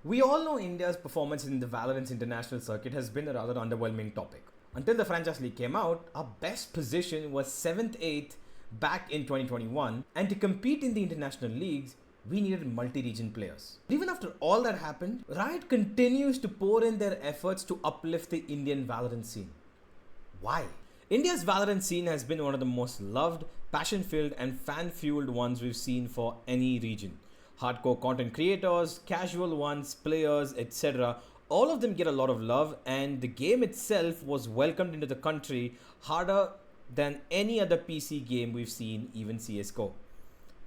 We all know India's performance in the Valorant's international circuit has been a rather underwhelming topic. Until the franchise league came out, our best position was 7th, 8th back in 2021, and to compete in the international leagues, we needed multi-region players. Even after all that happened, Riot continues to pour in their efforts to uplift the Indian Valorant scene. Why? India's Valorant scene has been one of the most loved, passion-filled and fan-fueled ones we've seen for any region. Hardcore content creators, casual ones, players, etc. All of them get a lot of love, and the game itself was welcomed into the country harder than any other PC game we've seen, even CSGO.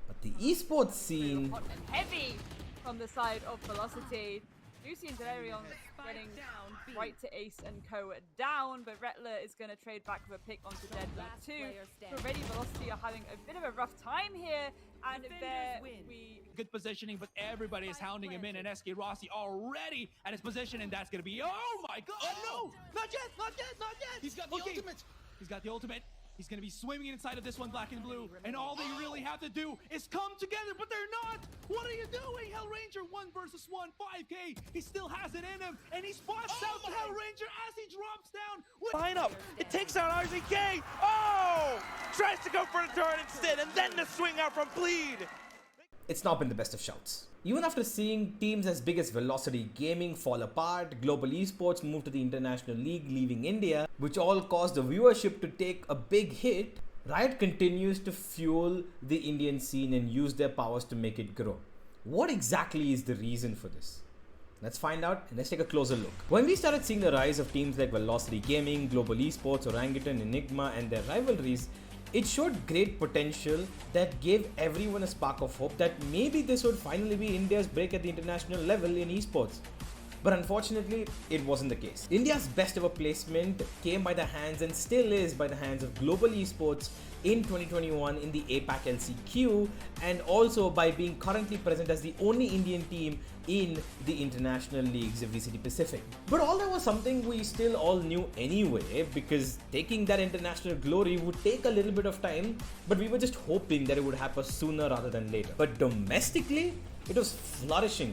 But the esports scene... Hot and heavy from the side of Velocity. Lucy and Delirion getting right to Ace and Co down, but Rettler is going to trade back with a pick onto Deadly too. Already Velocity are having a bit of a rough time here, and there we... Good positioning, but everybody is hounding him in, and SK Rossi already at his position, and that's going to be... Oh my god! Oh no! Not yet! Not yet! Not yet! He's got the ultimate! He's got the ultimate. He's going to be swimming inside of this one, black and blue, and all they really have to do is come together, but they're not! What are you doing, Hellranger? 1 versus 1, 5k. He still has it in him, and he spots out the Hellranger as he drops down. Lineup. It takes out RZK. Oh! Tries to go for a turret instead, and then the swing out from Bleed. It's not been the best of shouts. Even after seeing teams as big as Velocity Gaming fall apart, Global Esports move to the International League leaving India, which all caused the viewership to take a big hit, Riot continues to fuel the Indian scene and use their powers to make it grow. What exactly is the reason for this? Let's find out and let's take a closer look. When we started seeing the rise of teams like Velocity Gaming, Global Esports, Orangutan, Enigma and their rivalries, it showed great potential that gave everyone a spark of hope that maybe this would finally be India's break at the international level in esports. But unfortunately, it wasn't the case. India's best ever placement came by the hands and still is by the hands of Global Esports in 2021 in the APAC LCQ, and also by being currently present as the only Indian team in the international leagues of VCT Pacific. But all that was something we still all knew anyway, because taking that international glory would take a little bit of time, but we were just hoping that it would happen sooner rather than later. But domestically, it was flourishing.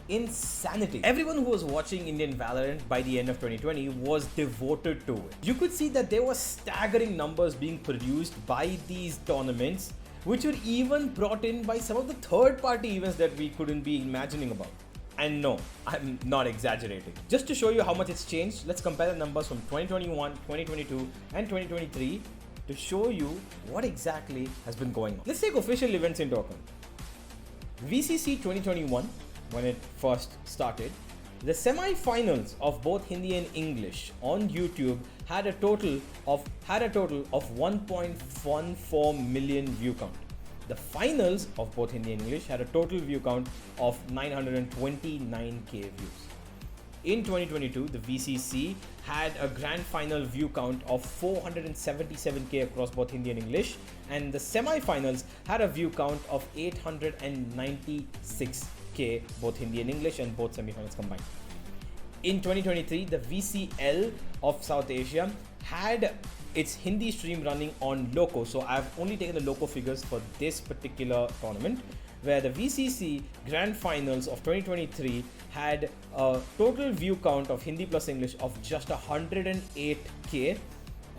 Insanity. Everyone who was watching Indian Valorant by the end of 2020 was devoted to it. You could see that there were staggering numbers being produced by these tournaments, which were even brought in by some of the third-party events that we couldn't be imagining about. And no, I'm not exaggerating. Just to show you how much it's changed, let's compare the numbers from 2021, 2022 and 2023 to show you what exactly has been going on. Let's take official events into account. VCC 2021, when it first started, the semi-finals of both Hindi and English on YouTube had a total of 1.14 million view count. The finals of both Hindi and English had a total view count of 929k views. In 2022, the VCC had a grand final view count of 477k across both Hindi and English, and the semi-finals had a view count of 896k, both Hindi and English, and both semi-finals combined. In 2023, the VCL of South Asia had its Hindi stream running on LOCO. So I've only taken the LOCO figures for this particular tournament, where the VCC Grand Finals of 2023 had a total view count of Hindi plus English of just 108k,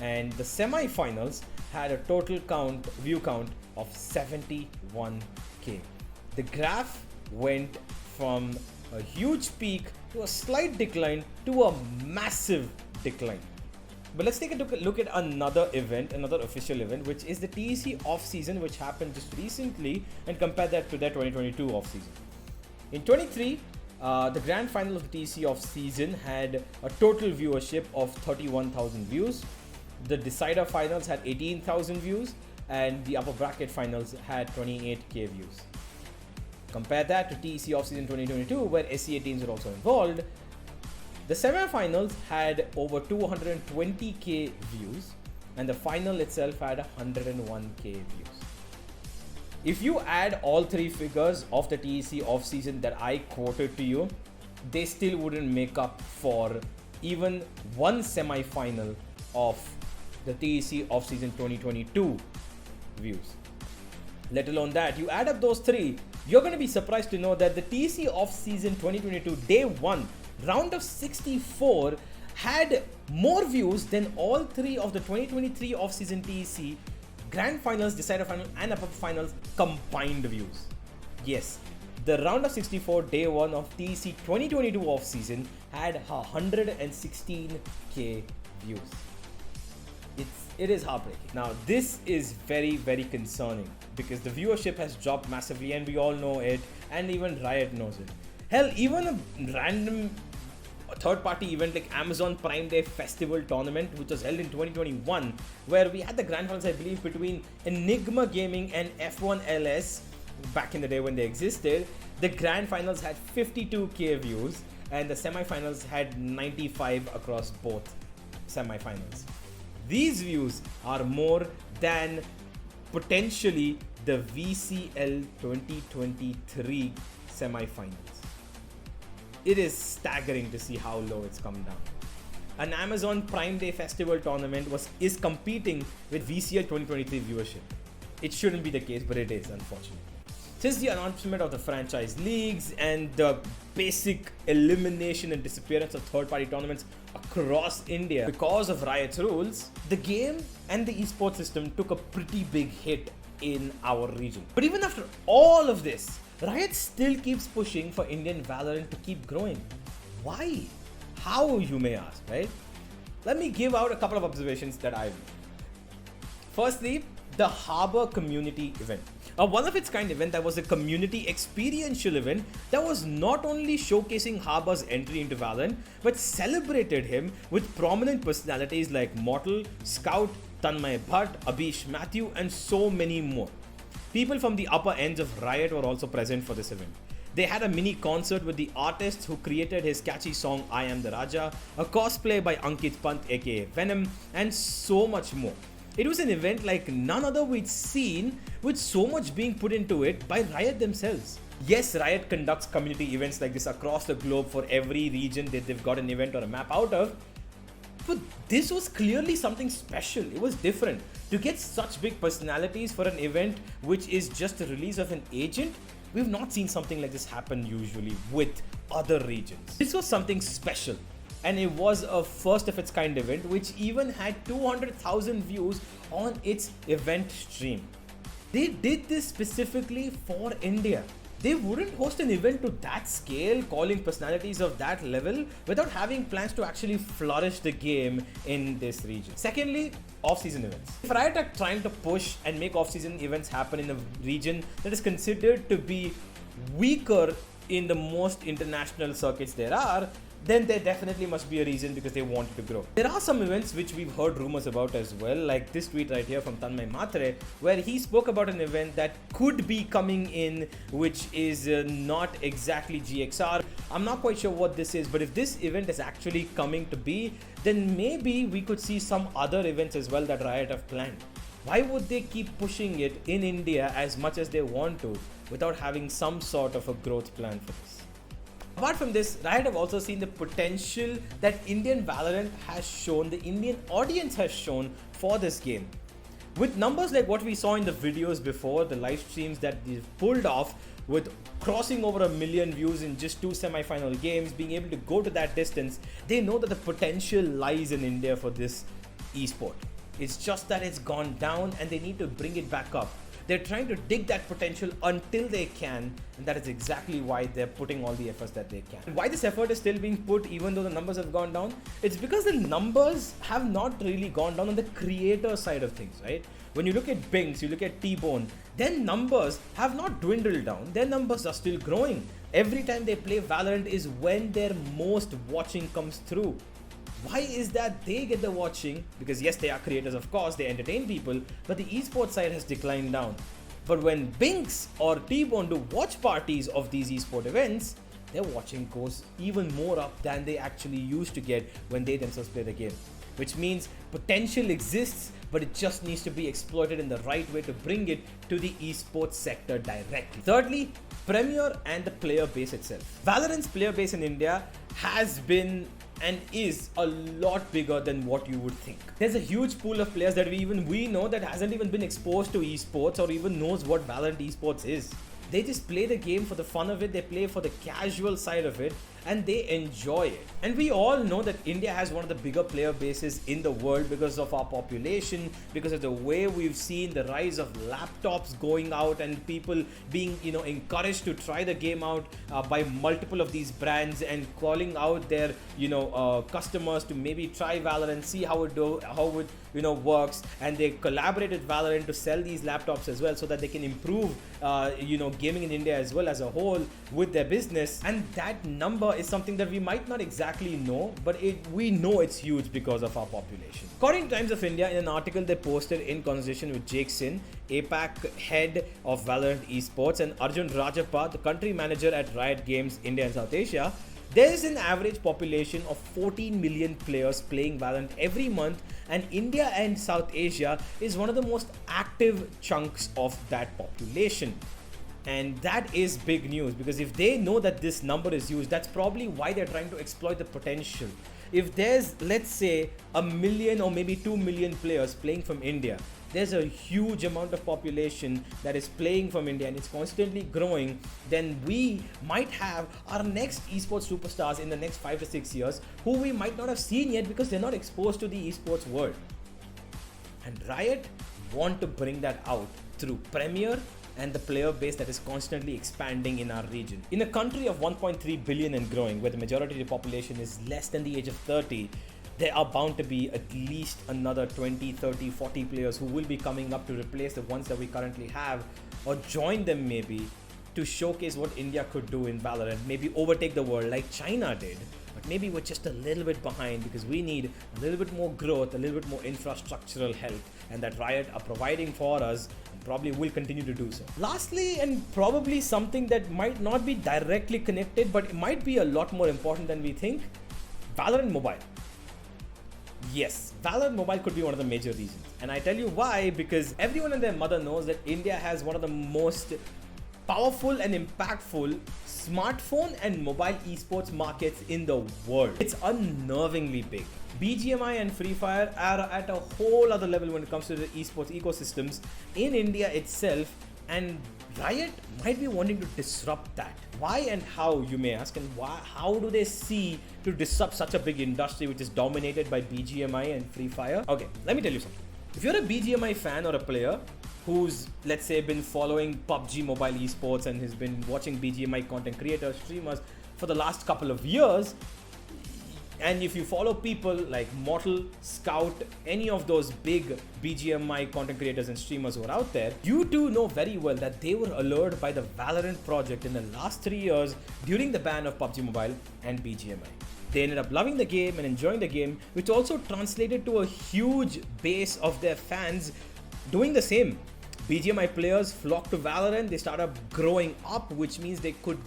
and the semi-finals had a total view count of 71k. The graph went from a huge peak to a slight decline to a massive decline. But let's take a look at another event, another official event, which is the TEC off-season, which happened just recently, and compare that to their 2022 off-season. In 23, the grand final of the TEC off-season had a total viewership of 31,000 views. The decider finals had 18,000 views, and the upper bracket finals had 28k views. Compare that to TEC off-season 2022, where SEA teams were also involved. The semi-finals had over 220k views, and the final itself had 101k views. If you add all three figures of the TEC off-season that I quoted to you, they still wouldn't make up for even one semi-final of the TEC off-season 2022 views. Let alone that, you add up those three, You're going to be surprised to know that the TC off-season 2022 day 1 round of 64 had more views than all 3 of the 2023 off-season TC Grand Finals, Decider Final and Upper Finals combined views. Yes, the round of 64 day 1 of TC 2022 off-season had 116k views. It is heartbreaking. Now, this is very, very concerning because the viewership has dropped massively and we all know it, and even Riot knows it. Hell, even a random third-party event like Amazon Prime Day Festival Tournament, which was held in 2021, where we had the grand finals, I believe, between Enigma Gaming and F1 LS back in the day when they existed. The grand finals had 52k views and the semi-finals had 95 across both semi-finals. These views are more than potentially the VCL 2023 semi-finals. It is staggering to see how low it's come down. An Amazon Prime Day Festival tournament is competing with VCL 2023 viewership. It shouldn't be the case, but it is, unfortunately. Since the announcement of the franchise leagues and the basic elimination and disappearance of third-party tournaments across India because of Riot's rules, the game and the esports system took a pretty big hit in our region. But even after all of this, Riot still keeps pushing for Indian VALORANT to keep growing. Why? How, you may ask, right? Let me give out a couple of observations that I've made. Firstly, the Harbor Community Event. A one-of-its-kind event that was a community experiential event that was not only showcasing Harbor's entry into VALORANT, but celebrated him with prominent personalities like Mortal, Scout, Tanmay Bhatt, Abhish Matthew, and so many more. People from the upper ends of Riot were also present for this event. They had a mini concert with the artists who created his catchy song I Am the Raja, a cosplay by Ankit Pant aka Venom, and so much more. It was an event like none other we'd seen, with so much being put into it by Riot themselves. Yes, Riot conducts community events like this across the globe for every region that they've got an event or a map out of, but this was clearly something special. It was different. To get such big personalities for an event which is just the release of an agent, we've not seen something like this happen usually with other regions. This was something special. And it was a first of its kind event which even had 200,000 views on its event stream. They did this specifically for India. They wouldn't host an event to that scale, calling personalities of that level, without having plans to actually flourish the game in this region. Secondly, off-season events. If Riot are trying to push and make off-season events happen in a region that is considered to be weaker in the most international circuits there are, then there definitely must be a reason because they wanted to grow. There are some events which we've heard rumors about as well, like this tweet right here from Tanmay Matre, where he spoke about an event that could be coming in, which is not exactly GXR. I'm not quite sure what this is, but if this event is actually coming to be, then maybe we could see some other events as well that Riot have planned. Why would they keep pushing it in India as much as they want to without having some sort of a growth plan for this? Apart from this, Riot have also seen the potential that Indian VALORANT has shown, the Indian audience has shown for this game. With numbers like what we saw in the videos before, the live streams that they've pulled off, with crossing over 1 million views in just 2 semi-final games, being able to go to that distance, they know that the potential lies in India for this esport. It's just that it's gone down and they need to bring it back up. They're trying to dig that potential until they can, and that is exactly why they're putting all the efforts that they can. And why this effort is still being put even though the numbers have gone down? It's because the numbers have not really gone down on the creator side of things, right? When you look at Binks, you look at TbOne, their numbers have not dwindled down. Their numbers are still growing. Every time they play VALORANT is when their most watching comes through. Why is that they get the watching? Because yes, they are creators, of course, they entertain people, but the esports side has declined down. But when Binks or TbOne do watch parties of these esport events, their watching goes even more up than they actually used to get when they themselves play the game. Which means potential exists, but it just needs to be exploited in the right way to bring it to the esports sector directly. Thirdly, Premier and the player base itself. VALORANT's player base in India has been and is a lot bigger than what you would think. There's a huge pool of players that we know that hasn't even been exposed to esports or even knows what VALORANT esports is. They just play the game for the fun of it, they play for the casual side of it, and they enjoy it. And we all know that India has one of the bigger player bases in the world because of our population, because of the way we've seen the rise of laptops going out and people being, encouraged to try the game out by multiple of these brands and calling out their, customers to maybe try Valorant, see how it works, and they collaborated Valorant to sell these laptops as well so that they can improve, gaming in India as well as a whole with their business. And that number is something that we might not exactly know, but we know it's huge because of our population. According to Times of India, in an article they posted in conversation with Jake Sin, APAC head of Valorant Esports, and Arjun Rajappa, the country manager at Riot Games India and South Asia, there is an average population of 14 million players playing Valorant every month, and India and South Asia is one of the most active chunks of that population. And that is big news, because if they know that this number is huge, that's probably why they're trying to exploit the potential. If there's, let's say, 1 million or maybe 2 million players playing from India, there's a huge amount of population that is playing from India and it's constantly growing, then we might have our next esports superstars in the next 5 to 6 years who we might not have seen yet because they're not exposed to the esports world. And Riot want to bring that out through Premier and the player base that is constantly expanding in our region. In a country of 1.3 billion and growing, where the majority of the population is less than the age of 30, there are bound to be at least another 20, 30, 40 players who will be coming up to replace the ones that we currently have, or join them maybe to showcase what India could do in Valorant, maybe overtake the world like China did. But maybe we're just a little bit behind because we need a little bit more growth, a little bit more infrastructural help, and that Riot are providing for us and probably will continue to do so. Lastly, and probably something that might not be directly connected, but it might be a lot more important than we think, Valorant Mobile. Yes, Valorant Mobile could be one of the major reasons. And I tell you why, because everyone and their mother knows that India has one of the most powerful and impactful smartphone and mobile esports markets in the world. It's unnervingly big. BGMI and Free Fire are at a whole other level when it comes to the esports ecosystems in India itself, and Riot might be wanting to disrupt that. Why and how, you may ask, and how do they see to disrupt such a big industry which is dominated by BGMI and Free Fire? Okay, let me tell you something. If you're a BGMI fan or a player who's, let's say, been following PUBG Mobile esports and has been watching BGMI content creators, streamers for the last couple of years, and if you follow people like Mortal, Scout, any of those big BGMI content creators and streamers who are out there, you too know very well that they were allured by the Valorant project in the last 3 years during the ban of PUBG Mobile and BGMI. They ended up loving the game and enjoying the game, which also translated to a huge base of their fans doing the same. BGMI players flocked to Valorant, they started growing up, which means they could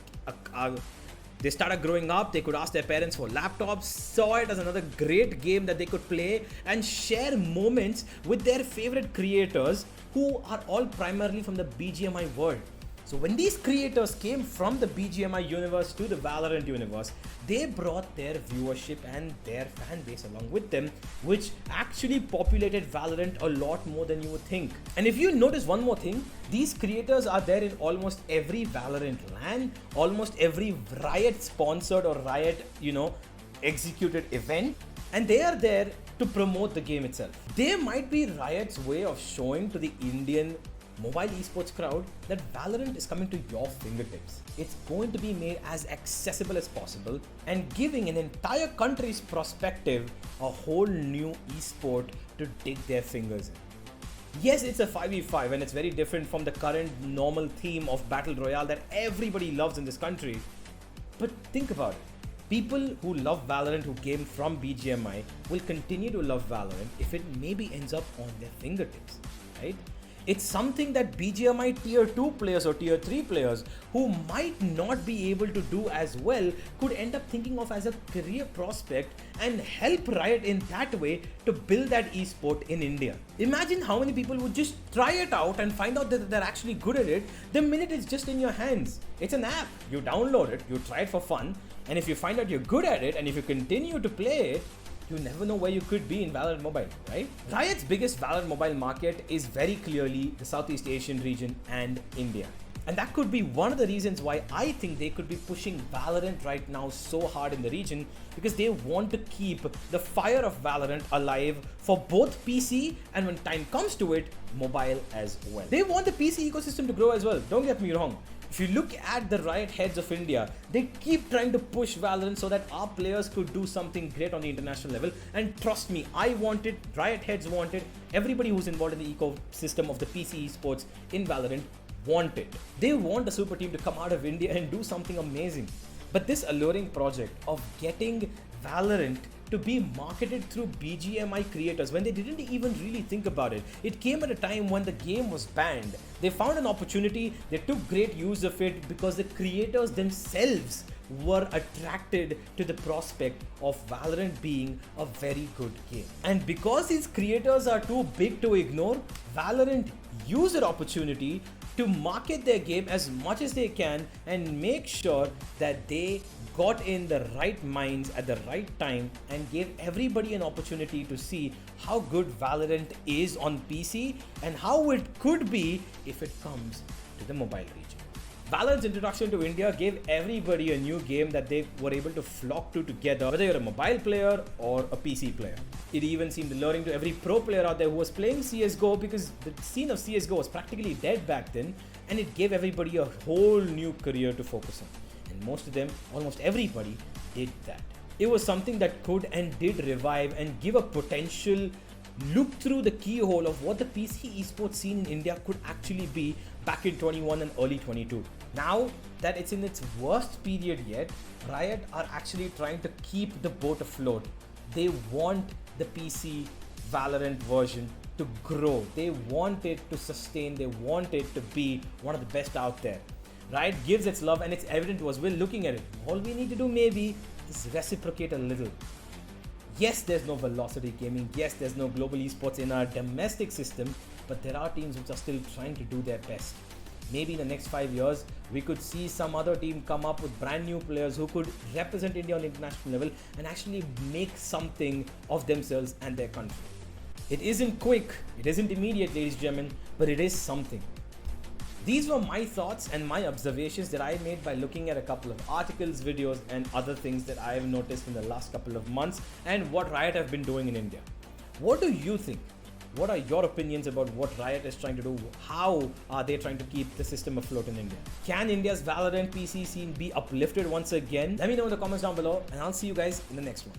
they could ask their parents for laptops, saw it as another great game that they could play and share moments with their favorite creators who are all primarily from the BGMI world. So when these creators came from the BGMI universe to the Valorant universe, they brought their viewership and their fan base along with them, which actually populated Valorant a lot more than you would think. And if you notice one more thing, these creators are there in almost every Valorant LAN, almost every Riot sponsored or Riot, executed event, and they are there to promote the game itself. They might be Riot's way of showing to the Indian mobile esports crowd that Valorant is coming to your fingertips. It's going to be made as accessible as possible and giving an entire country's perspective a whole new esport to dig their fingers in. Yes, it's a 5v5 and it's very different from the current normal theme of Battle Royale that everybody loves in this country. But think about it. People who love Valorant, who came from BGMI, will continue to love Valorant if it maybe ends up on their fingertips, right? It's something that BGMI tier 2 players or tier 3 players who might not be able to do as well could end up thinking of as a career prospect and help Riot in that way to build that esport in India. Imagine how many people would just try it out and find out that they're actually good at it the minute it's just in your hands. It's an app. You download it, you try it for fun, and if you find out you're good at it and if you continue to play it, you never know where you could be in Valorant Mobile, right? Riot's biggest Valorant Mobile market is very clearly the Southeast Asian region and India. And that could be one of the reasons why I think they could be pushing Valorant right now so hard in the region, because they want to keep the fire of Valorant alive for both PC and when time comes to it, mobile as well. They want the PC ecosystem to grow as well, don't get me wrong. If you look at the Riot heads of India, they keep trying to push Valorant so that our players could do something great on the international level. And trust me, I want it, Riot heads want it, everybody who's involved in the ecosystem of the PC esports in Valorant want it. They want a super team to come out of India and do something amazing. But this alluring project of getting Valorant to be marketed through BGMI creators when they didn't even really think about it. It came at a time when the game was banned. They found an opportunity, they took great use of it because the creators themselves were attracted to the prospect of Valorant being a very good game. And because these creators are too big to ignore, Valorant used that opportunity to market their game as much as they can and make sure that they got in the right minds at the right time and gave everybody an opportunity to see how good Valorant is on PC and how it could be if it comes to the mobile region. Valorant's introduction to India gave everybody a new game that they were able to flock to together, whether you're a mobile player or a PC player. It even seemed alluring to every pro player out there who was playing CSGO, because the scene of CSGO was practically dead back then, and it gave everybody a whole new career to focus on. And most of them, almost everybody, did that. It was something that could and did revive and give a potential look through the keyhole of what the PC esports scene in India could actually be back in 21 and early 22. Now that it's in its worst period yet, Riot are actually trying to keep the boat afloat. They want the PC Valorant version to grow. They want it to sustain. They want it to be one of the best out there. Riot gives its love and it's evident to us. We're looking at it. All we need to do maybe is reciprocate a little. Yes, there's no Velocity Gaming. Yes, there's no global esports in our domestic system, but there are teams which are still trying to do their best. Maybe in the next 5 years, we could see some other team come up with brand new players who could represent India on the international level and actually make something of themselves and their country. It isn't quick, it isn't immediate, ladies and gentlemen, but it is something. These were my thoughts and my observations that I made by looking at a couple of articles, videos, and other things that I have noticed in the last couple of months and what Riot have been doing in India. What do you think? What are your opinions about what Riot is trying to do? How are they trying to keep the system afloat in India? Can India's Valorant PC scene be uplifted once again? Let me know in the comments down below, and I'll see you guys in the next one.